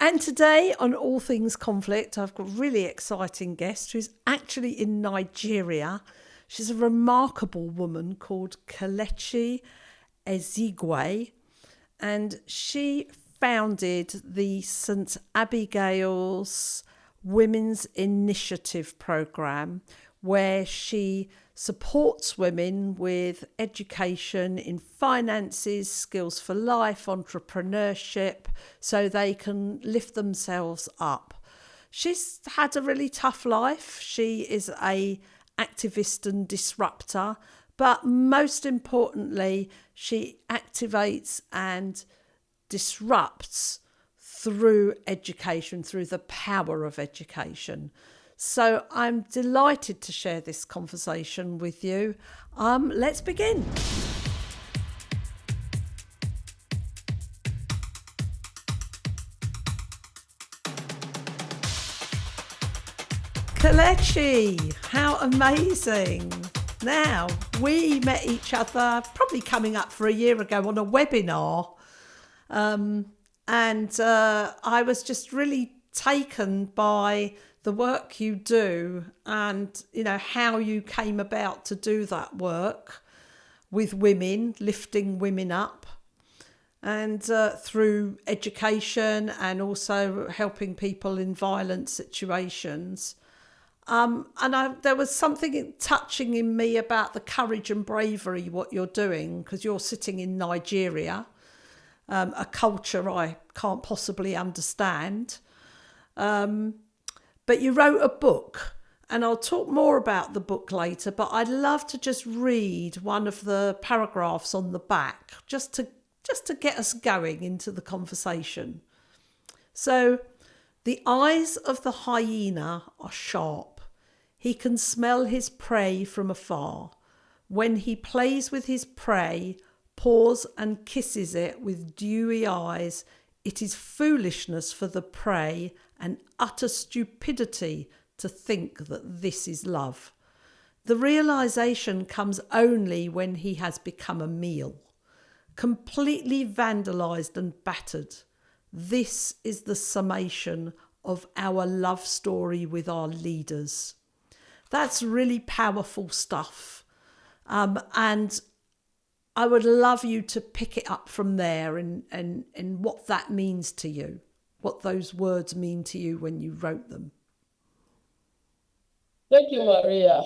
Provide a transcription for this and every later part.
And today on All Things Conflict, I've got a really exciting guest who's actually in Nigeria. She's a remarkable woman called Kelechi Ezeigwe, and she founded the St. Abigail's Women's Initiative programme, where she supports women with education in finances, skills for life, entrepreneurship, so they can lift themselves up. She's had a really tough life. She is a activist and disruptor, but most importantly, she activates and disrupts through education, through the power of education. So I'm delighted to share this conversation with you. Let's begin. Kelechi, how amazing. Now, we met each other probably coming up for a year ago on a webinar. And I was just really taken by the work you do and, you know, how you came about to do that work with women, lifting women up, and through education and also helping people in violent situations. There was something touching in me about the courage and bravery, what you're doing, because you're sitting in Nigeria, a culture I can't possibly understand. But you wrote a book, and I'll talk more about the book later, but I'd love to just read one of the paragraphs on the back, just to get us going into the conversation. So, the eyes of the hyena are sharp. He can smell his prey from afar. When he plays with his prey, paws and kisses it with dewy eyes, it is foolishness for the prey and utter stupidity to think that this is love. The realization comes only when he has become a meal, completely vandalized and battered. This is the summation of our love story with our leaders. That's really powerful stuff. And I would love you to pick it up from there and what that means to you, what those words mean to you when you wrote them. Thank you, Maria.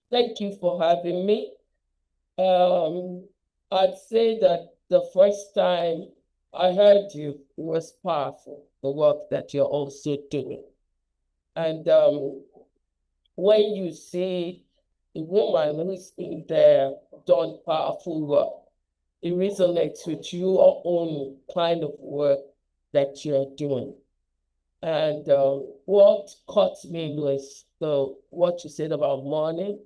Thank you for having me. I'd say that the first time I heard you, it was powerful, the work that you're also doing. And when you see a woman who's in there done powerful work, it resonates with your own kind of work that you're doing. And what caught me was what you said about money,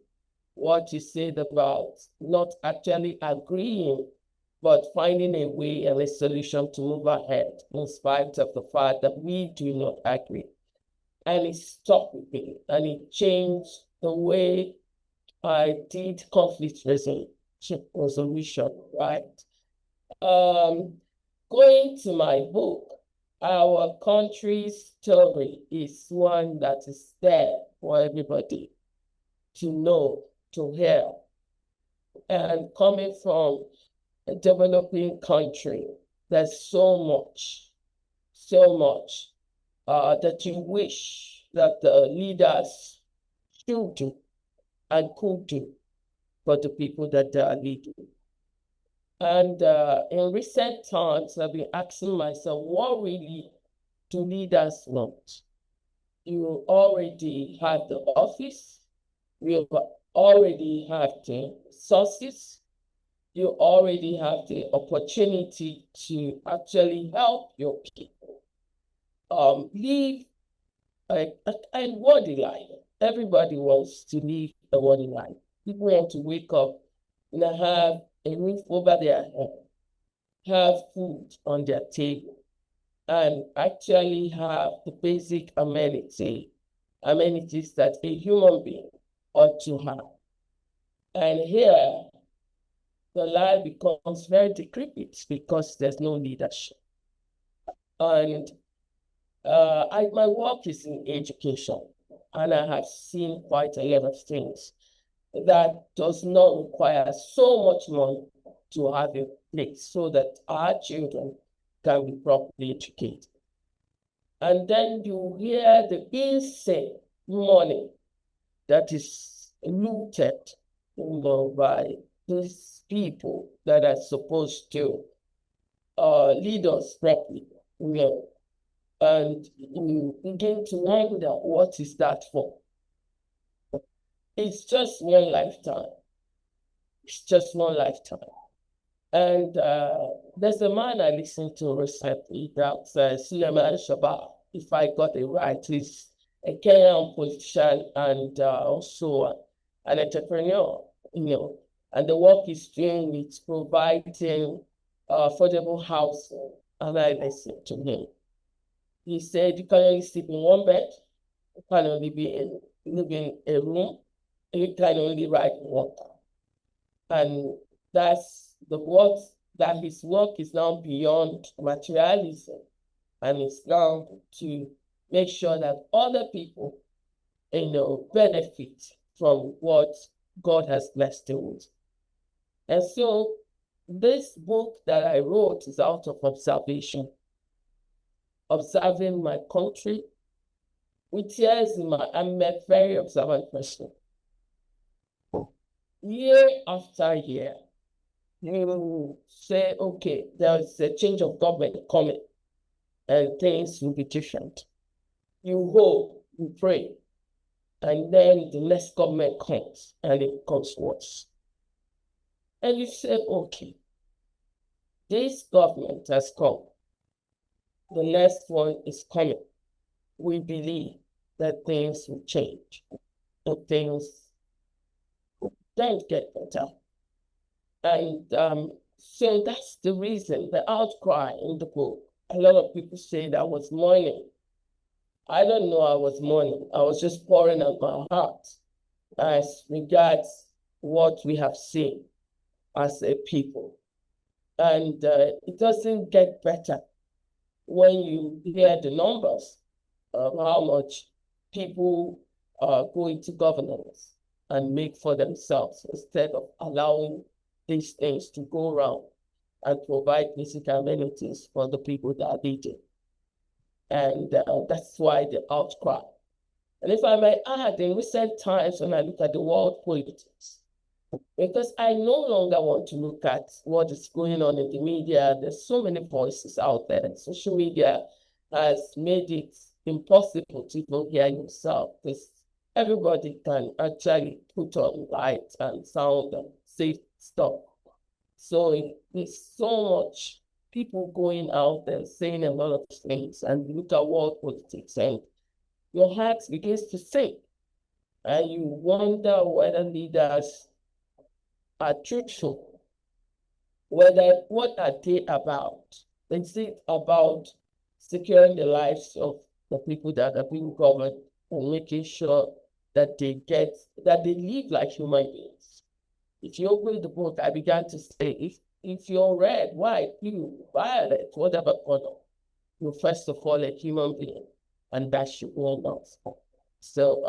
what you said about not actually agreeing, but finding a way and a solution to move ahead in spite of the fact that we do not agree. And it stuck with me, and it changed the way I did conflict resolution, right? Going to my book, our country's story is one that is there for everybody to know, to hear. And coming from a developing country, there's so much that you wish that the leaders should do and could do for the people that they are leading. And in recent times, I've been asking myself, what really do leaders want? You already have the office, you already have the sources, you already have the opportunity to actually help your people live a worthy life. Everybody wants to live a worthy life. People want to wake up and have a roof over their head, have food on their table, and actually have the basic amenities that a human being ought to have. And here, the life becomes very decrepit because there's no leadership. And my work is in education, and I have seen quite a lot of things that does not require so much money to have a place so that our children can be properly educated. And then you hear the insane money that is looted, by these people that are supposed to lead us properly, and you begin to wonder, what is that for? It's just one lifetime. It's just one lifetime. And there's a man I listened to recently, that's Suleiman Shaba, if I got it right. He's a Kenyan politician and also an entrepreneur, and the work he's doing is providing affordable housing. And I listened to him. He said, you can only sleep in one bed, you can only live in a room, and you can only ride water. And that's the work, that his work is now beyond materialism, and it's now to make sure that other people, benefit from what God has blessed them with. And so this book that I wrote is out of observation, observing my country with tears in my, I'm a very observant person. Year after year, you say, okay, there's a change of government coming and things will be different. You hope, you pray, and then the next government comes and it becomes worse. And you say, okay, this government has come. The next one is coming. We believe that things will change, that things don't get better. And so that's the reason, the outcry in the book. A lot of people say that I was mourning. I don't know I was mourning. I was just pouring out my heart as regards what we have seen as a people. And it doesn't get better when you hear the numbers of how much people go into governance and make for themselves instead of allowing these things to go around and provide basic amenities for the people that need it. And that's why the outcry. And if I may add, in recent times when I look at the world politics, because I no longer want to look at what is going on in the media. There's so many voices out there. Social media has made it impossible to even hear yourself, because everybody can actually put on light and sound and say stuff. So there's so much people going out there saying a lot of things, and you look at world politics and your heart begins to sink, and you wonder whether leaders are truthful, what are they about? Is it about securing the lives of the people that are being governed and making sure that they live like human beings? If you open the book, I began to say, if you're red, white, blue, violet, whatever color, you're first of all a human being, and that should warm us. So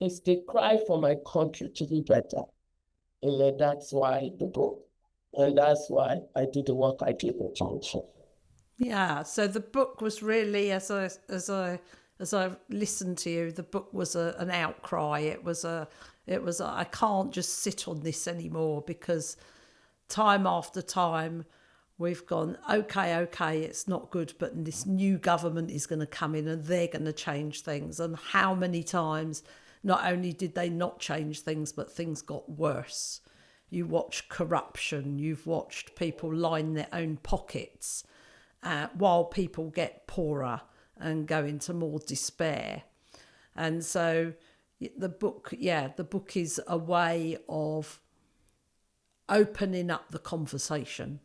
it's the cry for my country to be better. And that's why the book, and that's why I do the work I do in church. Yeah, so the book was really, as I listened to you, the book was an outcry. It was I can't just sit on this anymore, because time after time we've gone, okay, it's not good, but this new government is going to come in and they're going to change things. And how many times not only did they not change things, but things got worse. You watch corruption, you've watched people line their own pockets while people get poorer and go into more despair. And so the book is a way of opening up the conversation.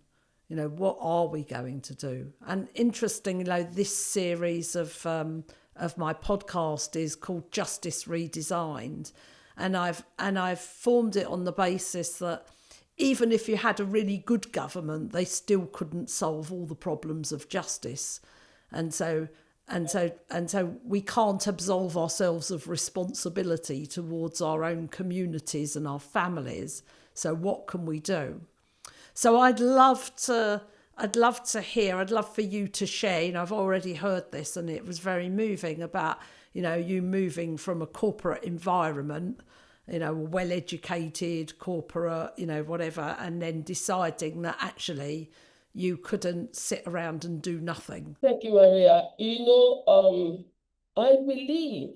What are we going to do? And interesting, this series of my podcast is called Justice Redesigned, and I've formed it on the basis that even if you had a really good government, they still couldn't solve all the problems of justice. And so we can't absolve ourselves of responsibility towards our own communities and our families. So what can we do? So I'd love for you to share, I've already heard this and it was very moving about, you moving from a corporate environment, well-educated, corporate, whatever, and then deciding that actually you couldn't sit around and do nothing. Thank you, Maria. I believe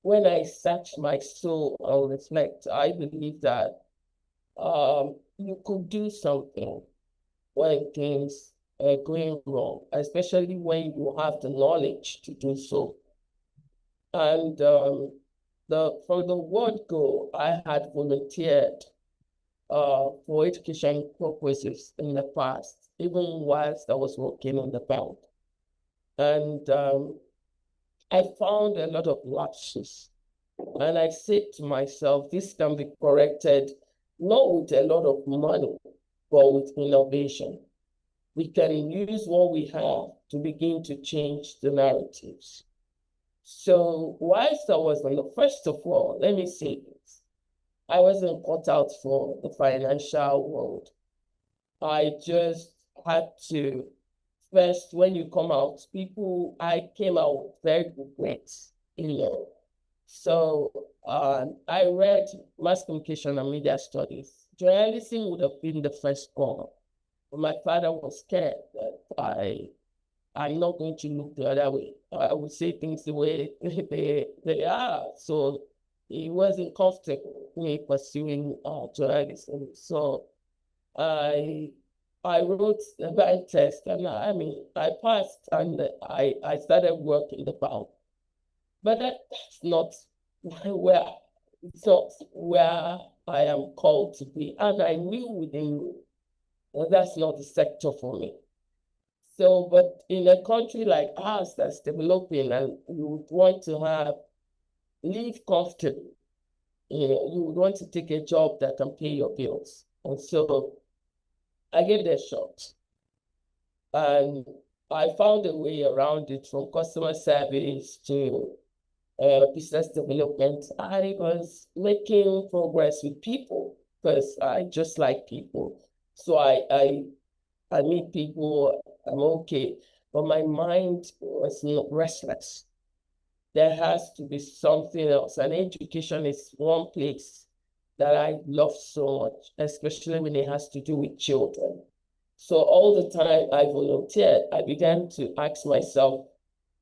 when I search my soul and reflect, I believe that you could do something when things are going wrong, especially when you have the knowledge to do so. And from the word go, I had volunteered for education purposes in the past, even whilst I was working on the bank. And I found a lot of lapses. And I said to myself, this can be corrected, not with a lot of money, but with innovation. We can use what we have to begin to change the narratives. So whilst I was first of all, let me say this. I wasn't cut out for the financial world. I just had to, first, when you come out, I came out with very good grades, So I read mass communication and media studies. Journalism would have been the first call. But my father was scared that I'm not going to look the other way. I would say things the way they are. So he wasn't comfortable with me pursuing journalism. So I wrote the bank test, and I passed, and I started working in the bank. But that's not where I am called to be. And I knew within me that that's not the sector for me. So, but in a country like ours that's developing, and you would want to live comfortably, you would want to take a job that can pay your bills. And so I gave it a shot. And I found a way around it, from customer service to business development. I was making progress with people because I just like people. So I meet people, I'm okay, but my mind was restless. There has to be something else. And education is one place that I love so much, especially when it has to do with children. So all the time I volunteered, I began to ask myself,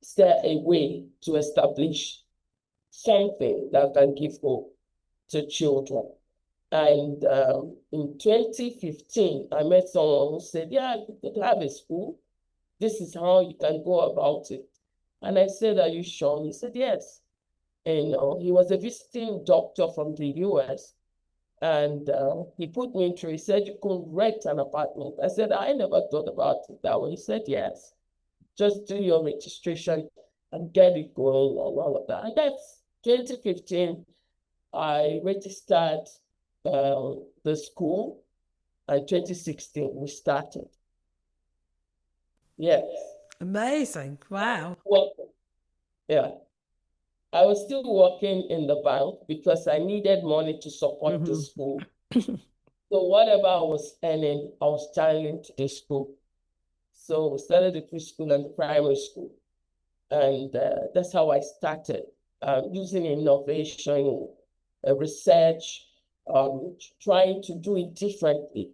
is there a way to establish something that can give hope to children? And in 2015, I met someone who said, yeah, you could have a school. This is how you can go about it. And I said, are you sure? He said, yes. And he was a visiting doctor from the US. And he put me into, he said, you could rent an apartment. I said, I never thought about it that way. He said, yes. Just do your registration and get it going and all of that. And that's 2015. I registered the school, and 2016 we started. Yes. Amazing. Wow. Yeah. I was still working in the bank because I needed money to support the school. So whatever I was earning, I was channeling to the school. So we started the preschool and the primary school. And that's how I started, using innovation, research, trying to do it differently,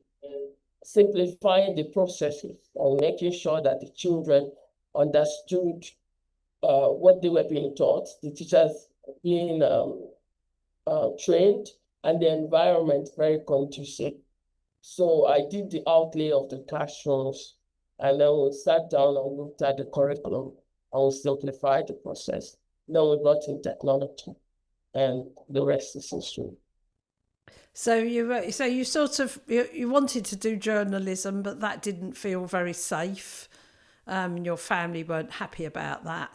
simplifying the processes and making sure that the children understood what they were being taught, the teachers being trained, and the environment very conducive. So I did the outlay of the classrooms, and then we sat down and looked at the curriculum and we simplified the process. Then we brought in technology, and the rest is history. So you sort of you wanted to do journalism, but that didn't feel very safe. Your family weren't happy about that.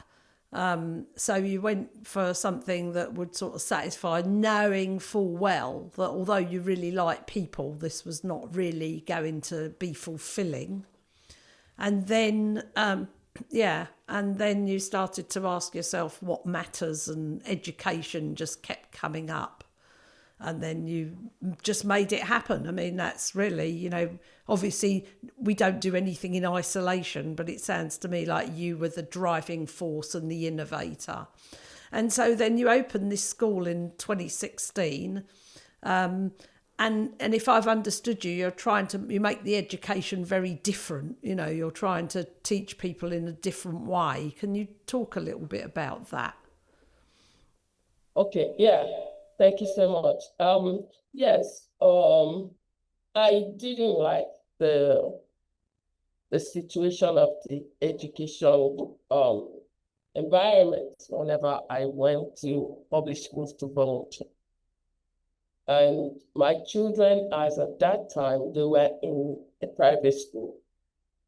So you went for something that would sort of satisfy, knowing full well that although you really like people, this was not really going to be fulfilling. And then, and then you started to ask yourself what matters, and education just kept coming up. And then you just made it happen. I mean, that's really, obviously we don't do anything in isolation, but it sounds to me like you were the driving force and the innovator. And so then you opened this school in 2016. And if I've understood you, you make the education very different. You're trying to teach people in a different way. Can you talk a little bit about that? Okay, yeah. Thank you so much. Yes, I didn't like the situation of the education environment whenever I went to public schools to volunteer. And my children, as at that time, they were in a private school.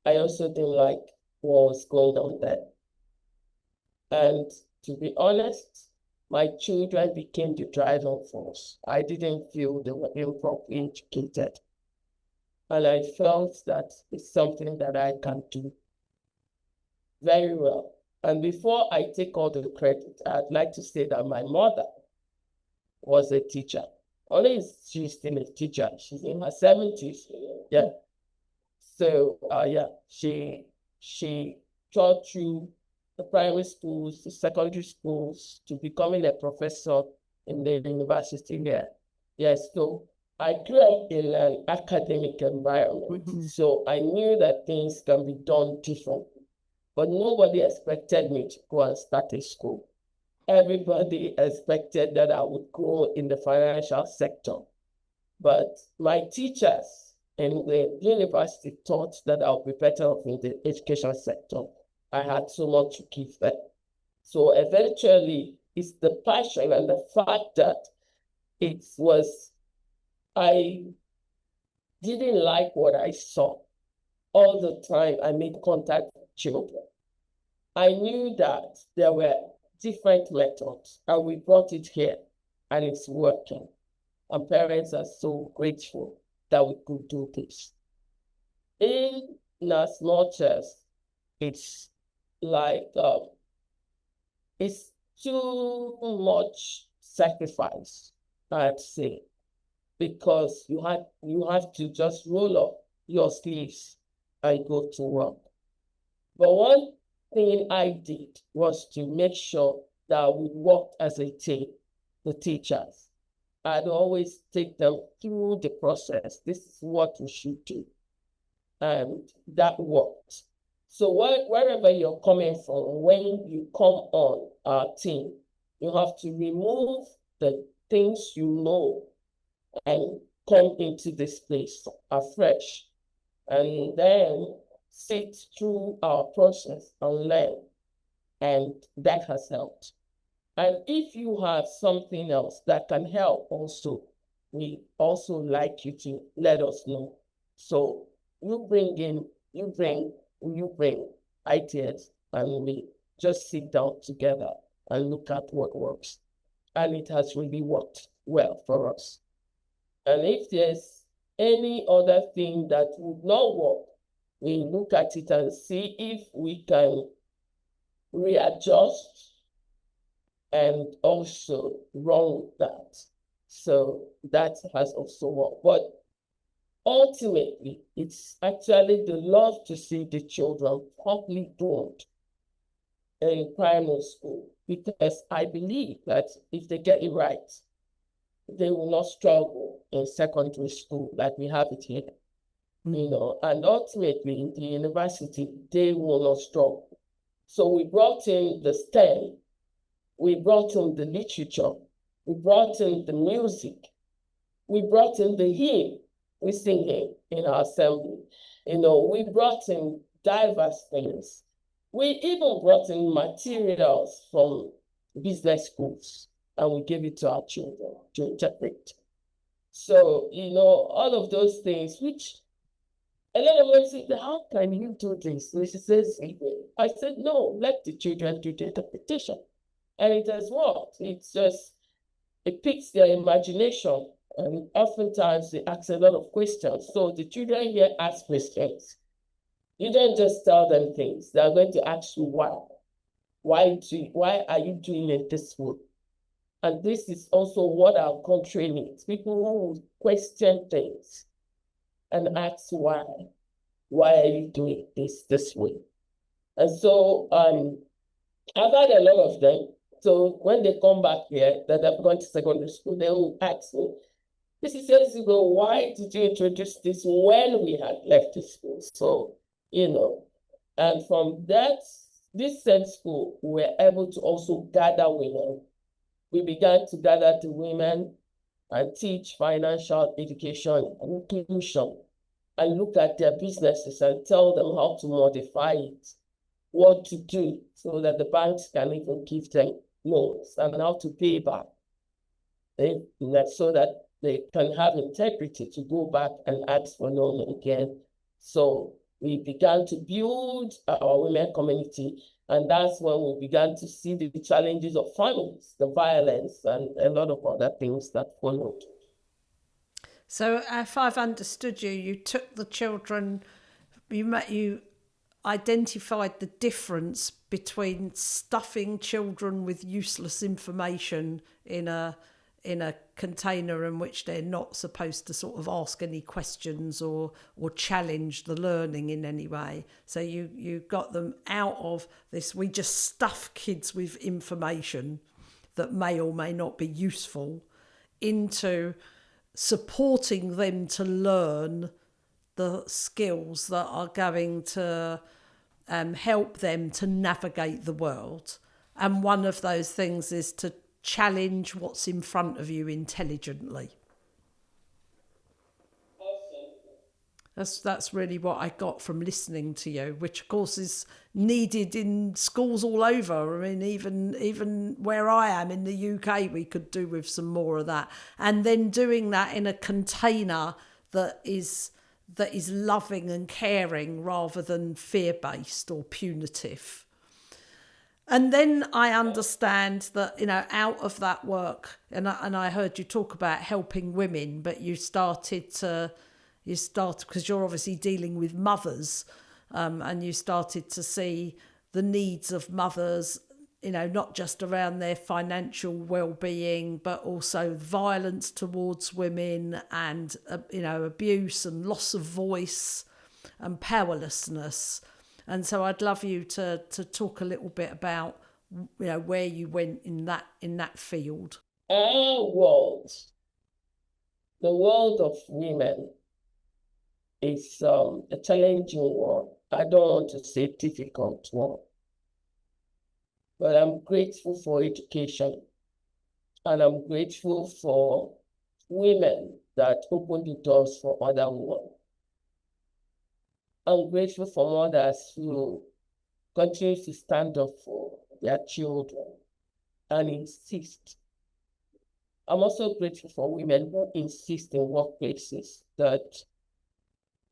I also didn't like what was going on there. And to be honest, my children became the driving force. I didn't feel they were improperly educated. And I felt that it's something that I can do very well. And before I take all the credit, I'd like to say that my mother was a teacher. Only she's still a teacher. She's in her 70s. Yeah. So, she taught through the primary schools, the secondary schools, to becoming a professor in the university there. Yes, so I grew up in an academic environment. Mm-hmm. So I knew that things can be done differently. But nobody expected me to go and start a school. Everybody expected that I would go in the financial sector. But my teachers in the university thought that I would be better off in the education sector. I had so much to give them. So eventually, it's the passion and the fact that I didn't like what I saw. All the time I made contact with children. I knew that there were different methods, and we brought it here, and it's working. And parents are so grateful that we could do this. In as much as it's like, it's too much sacrifice, I'd say, because you have to just roll up your sleeves and go to work. But one thing I did was to make sure that we worked as a team, the teachers. I'd always take them through the process. This is what we should do. And that worked. So wherever you're coming from, when you come on our team, you have to remove the things you know and come into this place afresh. And then sit through our process and learn. And that has helped. And if you have something else that can help also, we also like you to let us know. So you bring ideas, and we just sit down together and look at what works. And it has really worked well for us. And if there's any other thing that would not work, we look at it and see if we can readjust and also run with that. So that has also worked. But ultimately, it's actually the love to see the children properly groomed in primary school, because I believe that if they get it right, they will not struggle in secondary school like we have it here. And ultimately in the university, they will not struggle. So we brought in the STEM, we brought in the literature, we brought in the music, we brought in the hymn, we sing hymn in our assembly. We brought in diverse things. We even brought in materials from business schools, and we gave it to our children to interpret. So, all of those things, which a lot of us say, how can you do this? Mrs. Ezigwe, I said, no, let the children do the interpretation. And it has worked. It piques their imagination. And oftentimes they ask a lot of questions. So the children here ask questions. You don't just tell them things. They're going to ask you why. Why are you doing it this way? And this is also what our country needs. People who question things and ask why. Why are you doing this way? And so I've had a lot of them. So when they come back here, that have gone to secondary school, they will ask me, Mrs. Ezigwe, why did you introduce this when we had left the school? So, and from this same school, we were able to also gather women. We began to gather the women and teach financial education and inclusion and look at their businesses and tell them how to modify it, what to do so that the banks can even give them loans and how to pay back, so that they can have integrity to go back and ask for loan again. So we began to build our women community, and that's when we began to see the challenges of families, the violence, and a lot of other things that followed. So if I've understood you, you took the children, you identified the difference between stuffing children with useless information in a container in which they're not supposed to sort of ask any questions or challenge the learning in any way. So you got them out of this, we just stuff kids with information that may or may not be useful, into supporting them to learn the skills that are going to help them to navigate the world. And one of those things is to challenge what's in front of you intelligently. That's really what I got from listening to you, which of course is needed in schools all over. I mean, even where I am in the UK, we could do with some more of that. And then doing that in a container that is loving and caring rather than fear-based or punitive. And then I understand that, out of that work, and I heard you talk about helping women, but you started because you're obviously dealing with mothers, and you started to see the needs of mothers, not just around their financial well-being, but also violence towards women and, abuse and loss of voice and powerlessness. And so I'd love you to talk a little bit about, where you went in that field. Our world, the world of women, is a challenging one. I don't want to say difficult one, but I'm grateful for education, and I'm grateful for women that open the doors for other women. I'm grateful for mothers who continue to stand up for their children and insist. I'm also grateful for women who insist in workplaces that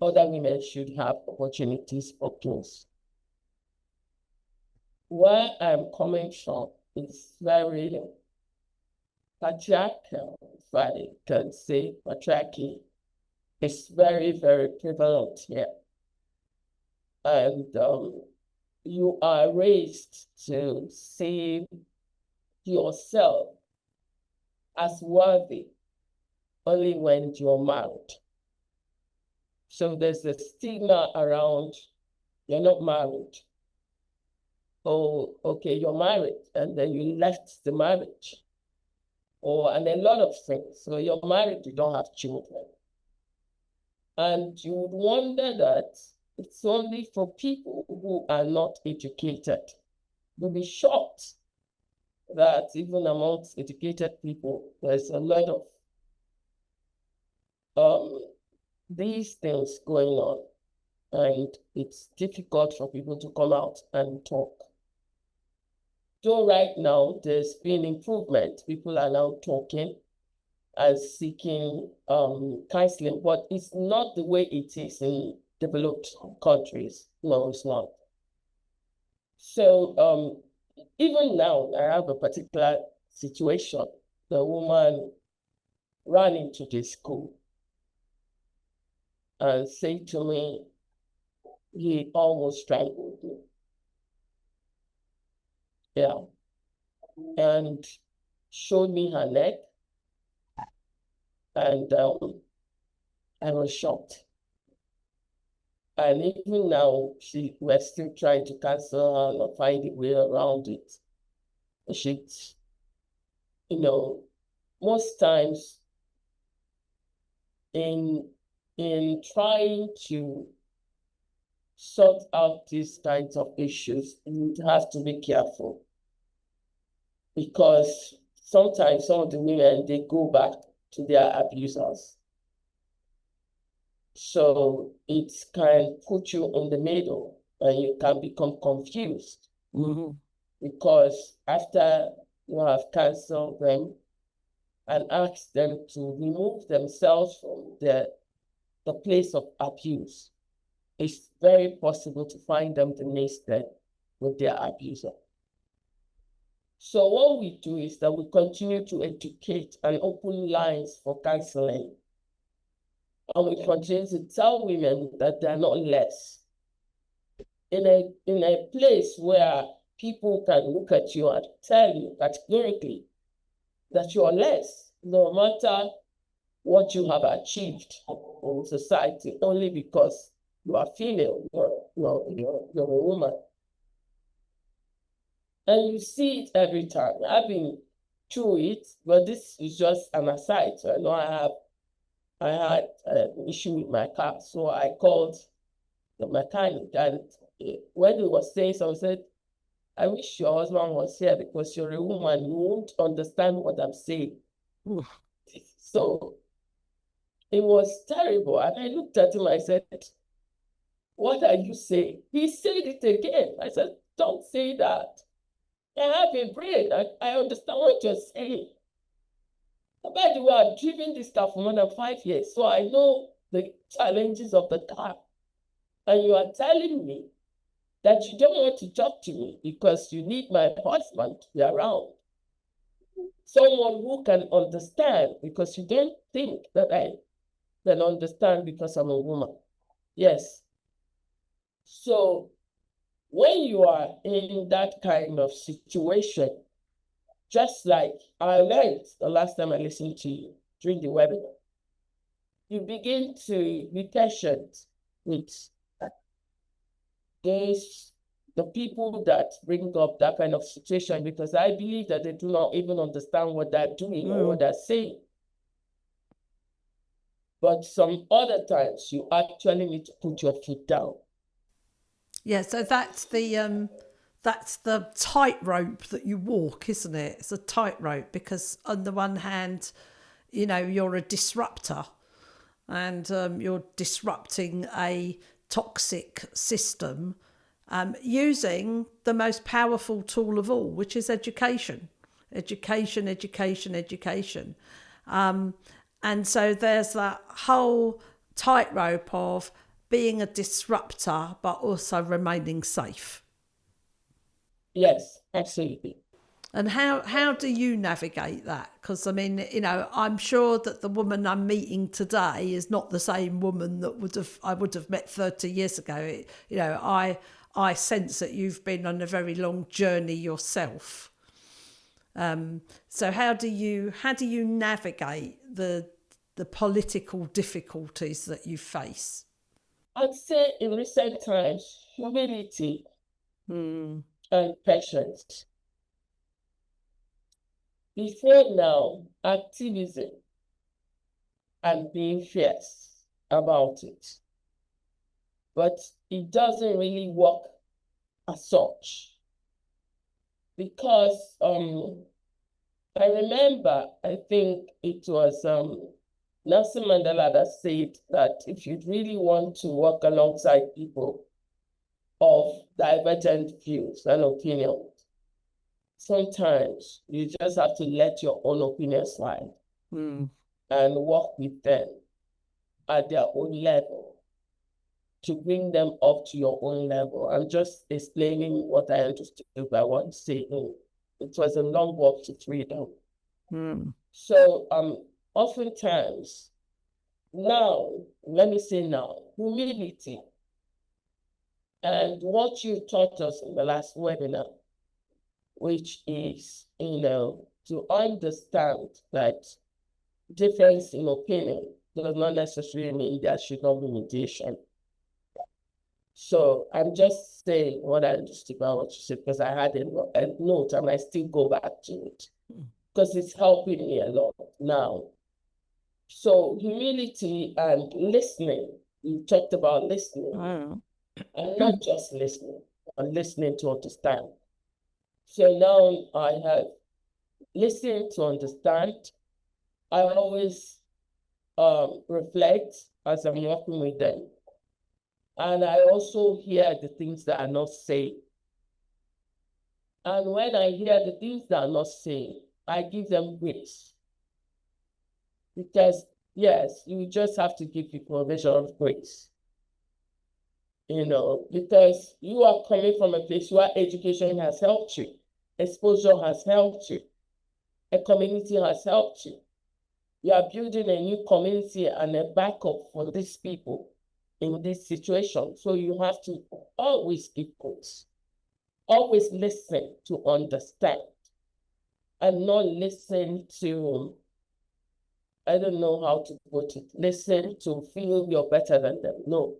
other women should have opportunities for girls. Where I'm coming from is very patriarchal, if I can say patriarchy. It's very, very prevalent here. And you are raised to see yourself as worthy only when you're married. So there's a stigma around, you're not married. Oh, okay, you're married, and then you left the marriage. And a lot of things. So you're married, you don't have children. And you would wonder that it's only for people who are not educated. You'll be shocked that even amongst educated people, there's a lot of these things going on, and it's difficult for people to come out and talk. So right now, there's been improvement. People are now talking and seeking counseling, but it's not the way it is in developed countries. No, it's not. So even now, I have a particular situation. The woman ran into the school and said to me, he almost strangled me. Yeah. And showed me her neck. And I was shocked. And even now, we're still trying to cancel her and find a way around it. She's, most times in trying to sort out these kinds of issues, you have to be careful. Because sometimes some of the women, they go back to their abusers. So it can put you in the middle and you can become confused. Mm-hmm. Because after you have counseled them and asked them to remove themselves from the place of abuse, it's very possible to find them the next day with their abuser. So what we do is that we continue to educate and open lines for counseling. And we continue to tell women that they're not less. In a place where people can look at you and tell you categorically that you are less, no matter what you have achieved in society, only because you are female, you're a woman. And you see it every time. I've been through it, but this is just an aside. So I know I had an issue with my car, so I called the mechanic, and when he was saying something, I said, I wish your husband was here because you're a woman, you won't understand what I'm saying. Oof. So it was terrible. And I looked at him, I said, what are you saying? He said it again. I said, don't say that. I have a brain. I understand what you're saying. By the way, I've driven this car for more than 5 years, so I know the challenges of the car. And you are telling me that you don't want to talk to me because you need my husband to be around. Someone who can understand, because you don't think that I can understand because I'm a woman. Yes. So when you are in that kind of situation, just like I learned the last time I listened to you during the webinar, you begin to be patient with the people that bring up that kind of situation, because I believe that they do not even understand what they're doing or what they're saying. But some other times you actually need to put your foot down. Yeah, so that's the tightrope that you walk, isn't it? It's a tightrope because on the one hand, you're a disruptor and you're disrupting a toxic system using the most powerful tool of all, which is education. And so there's that whole tightrope of being a disruptor, but also remaining safe. Yes, absolutely. And how do you navigate that? Because, I mean, I'm sure that the woman I'm meeting today is not the same woman that I would have met 30 years ago. I sense that you've been on a very long journey yourself. So how do you navigate the political difficulties that you face? I'd say in recent times, humility and patience. Before now, activism and being fierce about it. But it doesn't really work as such. Because I remember, I think it was Nelson Mandela that said that if you really want to work alongside people of divergent views and opinions, sometimes you just have to let your own opinion slide and work with them at their own level. to bring them up to your own level. I'm just explaining what I understood by what I'm saying. It was a long walk to freedom. So oftentimes, now, let me say now, humility and what you taught us in the last webinar, which is, to understand that difference in opinion does not necessarily mean there should not be mediation. So I'm just saying what I understood about what you said, because I had a note and I still go back to it because it's helping me a lot now. So humility and listening, you talked about listening, and not just listening, and listening to understand. So now I have listened to understand. I always reflect as I'm working with them. And I also hear the things that are not said. And when I hear the things that are not said, I give them grace. Because, yes, you just have to give people a measure of grace. Because you are coming from a place where education has helped you, exposure has helped you, a community has helped you. You are building a new community and a backup for these people in this situation. So you have to always give grace, always listen to understand, and not listen to, I don't know how to put it, listen to feel you're better than them. No.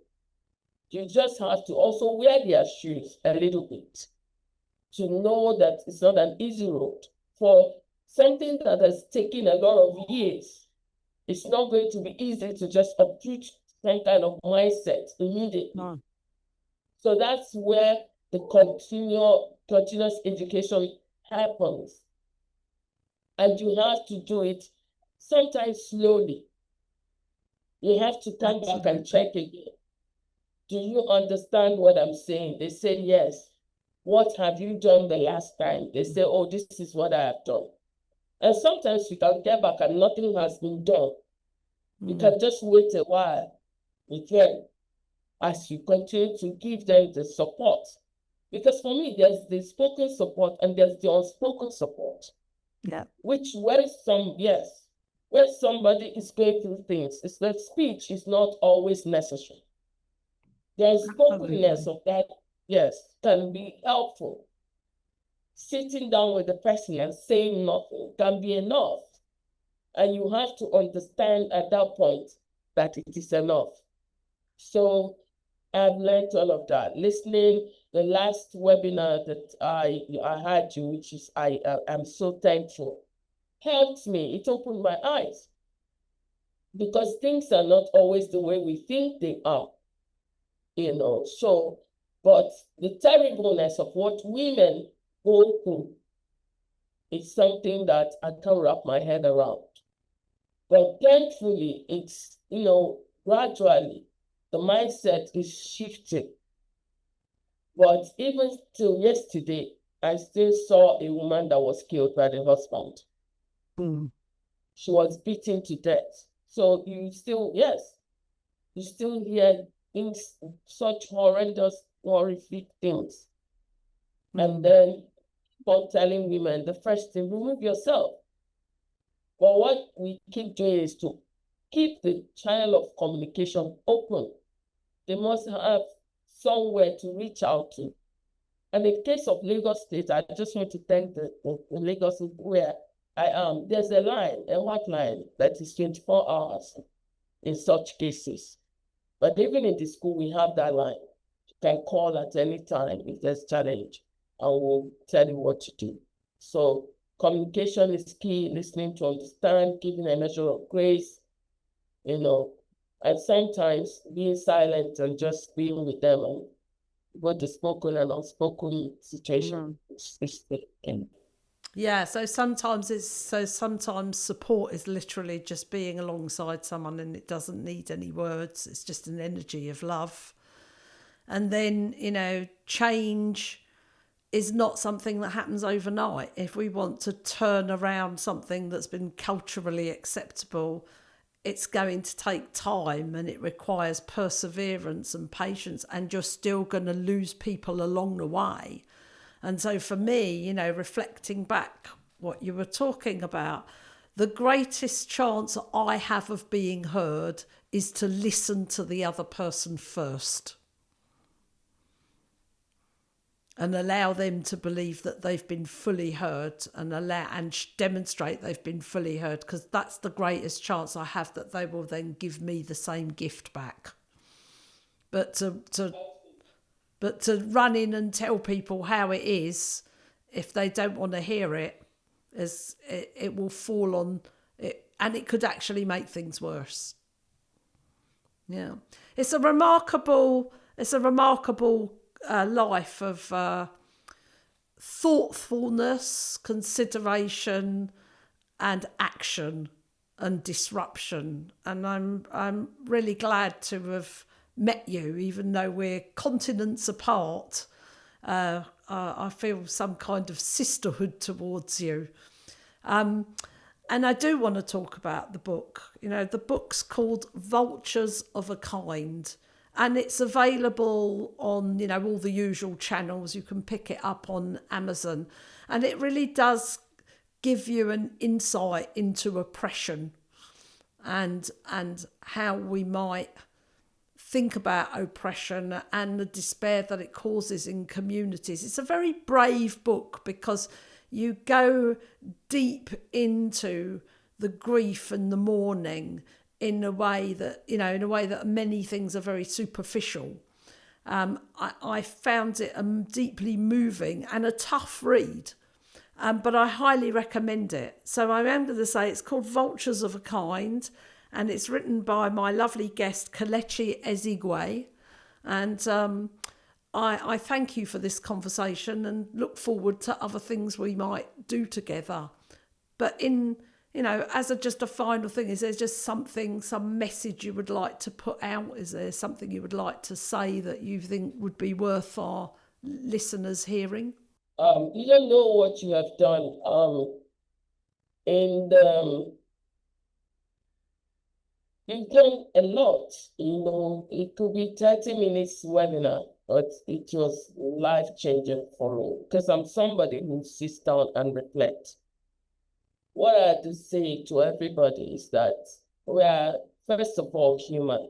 You just have to also wear their shoes a little bit to know that it's not an easy road. For something that has taken a lot of years, it's not going to be easy to just uproot some kind of mindset immediately. No. So that's where the continuous education happens. And you have to do it sometimes slowly. You have to come back and check again. Do you understand what I'm saying? They say, yes. What have you done the last time? They say, oh, this is what I have done. And sometimes you can get back and nothing has been done. You can just wait a while with them as you continue to give them the support. Because for me, there's the spoken support and there's the unspoken support. Yeah. Which where somebody is going through things, it's that speech is not always necessary. There's spokenness of that, yes, can be helpful. Sitting down with the person and saying nothing can be enough. And you have to understand at that point that it is enough. So I've learned all of that. Listening, the last webinar that I had you, which is I'm so thankful, helped me. It opened my eyes. Because things are not always the way we think they are. So, but the terribleness of what women go through is something that I can't wrap my head around. But thankfully, it's, gradually, the mindset is shifting. But even till yesterday, I still saw a woman that was killed by the husband. She was beaten to death. So you still hear things, such horrendous, horrific things. And then people telling women, the first thing, remove yourself. But what we keep doing is to keep the channel of communication open. They must have somewhere to reach out to. And in the case of Lagos State, I just want to thank the Lagos where I am. There's a hotline that is 24 hours in such cases. But even in the school, we have that line. You can call at any time if there's challenge, and we'll tell you what to do. So communication is key, listening to understand, giving a measure of grace, and sometimes being silent and just being with them and both the spoken and unspoken situation. Yeah, so sometimes support is literally just being alongside someone, and it doesn't need any words. It's just an energy of love. And then, change is not something that happens overnight. If we want to turn around something that's been culturally acceptable, it's going to take time and it requires perseverance and patience, and you're still going to lose people along the way. And so for me, you know, reflecting back what you were talking about, the greatest chance I have of being heard is to listen to the other person first and allow them to believe that they've been fully heard, and demonstrate they've been fully heard, because that's the greatest chance I have that they will then give me the same gift back. But to run in and tell people how it is, if they don't want to hear it, it will fall on it, and it could actually make things worse. Yeah, it's a remarkable life of thoughtfulness, consideration, and action and disruption. And I'm really glad to have met you, even though we're continents apart. I feel some kind of sisterhood towards you. And I do want to talk about the book. You know, the book's called Vultures of a Kind, and it's available on, you know, all the usual channels. You can pick it up on Amazon, and it really does give you an insight into oppression and how we might think about oppression and the despair that it causes in communities. It's a very brave book because you go deep into the grief and the mourning in a way that, you know, in a way that many things are very superficial. I found it deeply moving and a tough read, but I highly recommend it. So I am going to say it's called Vultures of a Kind, and it's written by my lovely guest, Kelechi Ezeigwe. And I thank you for this conversation and look forward to other things we might do together. But as just a final thing, is there just some message you would like to put out? Is there something you would like to say that you think would be worth our listeners hearing? You don't know what you have done. You've done a lot. You know, it could be 30 minutes webinar, but it was life-changing for me because I'm somebody who sits down and reflects. What I have to say to everybody is that we are, first of all, human.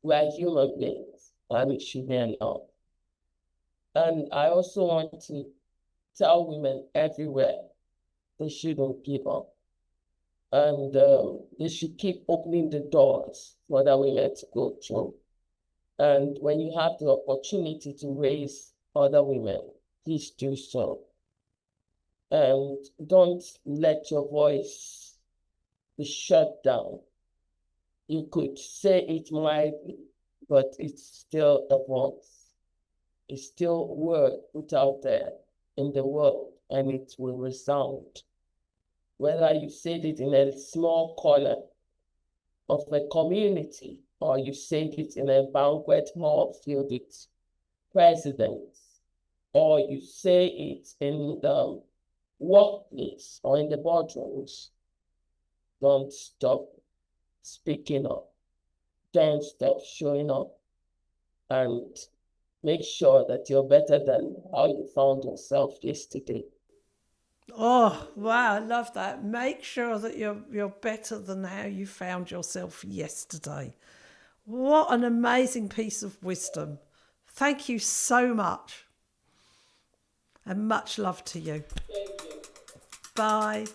We are human beings, and it should be enough. And I also want to tell women everywhere they shouldn't give up. And they should keep opening the doors for other women to go through. And when you have the opportunity to raise other women, please do so. And don't let your voice be shut down. You could say it mildly, but it's still a voice. It's still a word put out there in the world, and it will resound. Whether you said it in a small corner of a community, or you said it in a banquet hall filled with presidents, or you say it in the workplace or in the boardrooms, don't stop speaking up. Don't stop showing up, and make sure that you're better than how you found yourself yesterday. Oh, wow, I love that. Make sure that you're better than how you found yourself yesterday. What an amazing piece of wisdom. Thank you so much. And much love to you. Thank you. Bye.